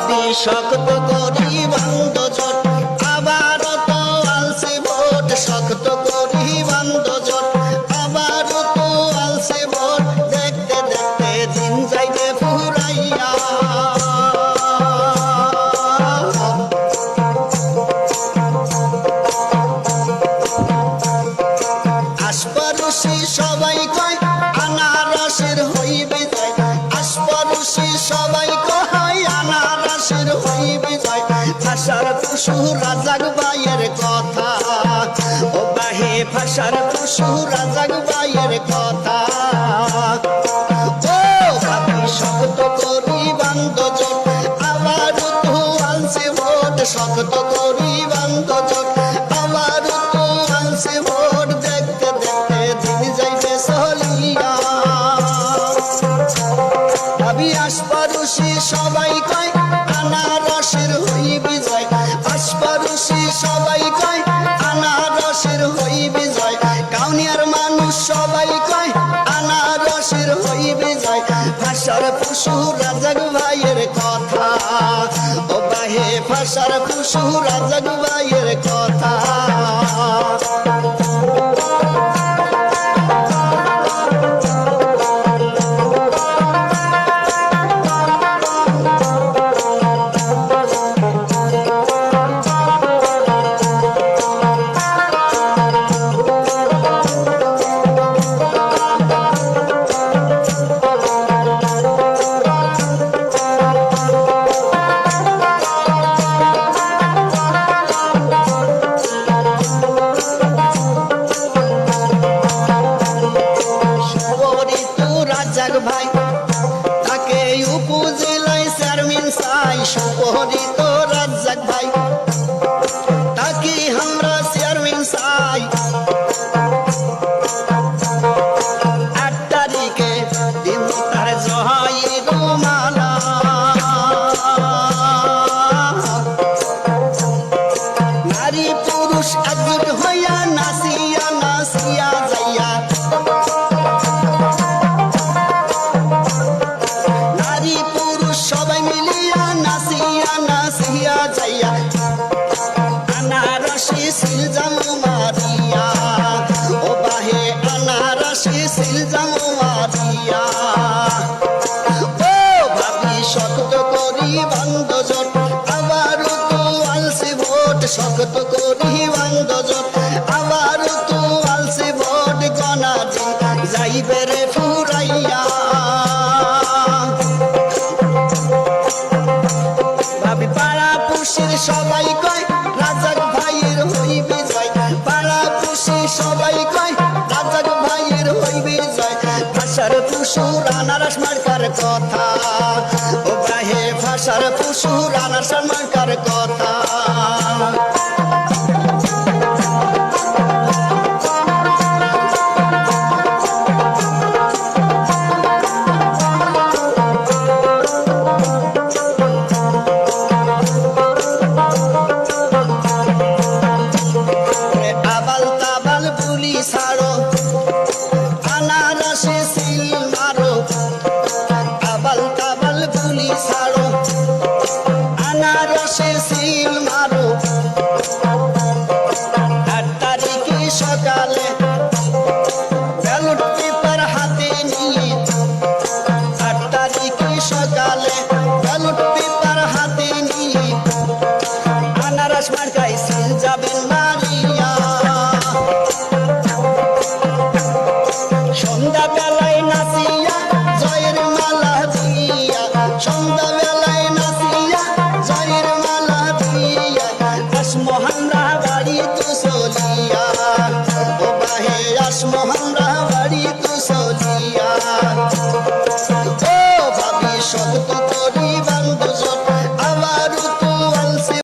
ভাবি শক্ত করি বন্ধ জোট আবারও তো আলসে ভোট শক্ত করি বন্ধ জোট আবারও তো আলসে ভোট দেখতে দেখতে দিন যাইবে ফুরাইয়া আশপাশে সবাই কয় আনারসের হইবে জয় আশপাশে সবাই কয় আনারসের হইবে জয় ভাষার পশু রাজাক ভাইয়ের কথা ও বাহে ভাষার পশু রাজাক ভাইয়ের কথা ও ভাবি শক্ত করি বন্ধ জোট আবার তো আনছে ভোট শক্ত করি বন্ধ জোট আবার তো আনছে ভোট দেখতে দেখতে দিন যাইবে চলিয়া ভাবি আশপাশে সবাই কয় আনারসের হইবে জয় আশপাশে সবাই কয় আনারসের হইবে জয় কাউনিয়ার মানুষ সবাই কয় আনারসের হইবে জয় ভাষার পশু রাজাক ভাইয়ের কথা ও বাহে ভাষার পশু রাজাক ভাইয়ের কথা রাজাক ভাই তাকে উপজেলায় চেয়ারম্যান চাই সুপরিত রাজাক ভাই তাকে আমরা চেয়ারম্যান চাই 8 তারিখে দিন তার জয়ের মালা নারী পুরুষ একজোট হইয়া নাচিয়া নাচিয়া যাইয়া সবাই মিলিয়া নাচিয়া নাচিয়া যাইয়া আনারসে সিলজাম মারিয়া ও বাহে আনারসে সিলজাম মারিয়া ও ভাবি শক্ত করি বন্ধ জোট আবারও তো আলসে ভোট শক্ত করি বন্ধ জোট আবারও তো আলসে ভোট গনা দিন যাইবে রে ফুরাইয়া সবাই কয় রাজাক ভাইয়ের হইবে জয় পাড়া পুষি সবাই কয় রাজাক ভাইয়ের হইবে জয় ভাষার পশুর আনারস মার্কার কথা ও বাহে ভাষার পশুর আনারস মার্কার কথা ছাড়ো আনারসে সিল মারো আবাল তাবাল বুলি ছাড়ো আনারসে সিল মারো 8 তারিখে সকালে ব্যালট পেপার হাতে নিয়ে 8 তারিখে সকালে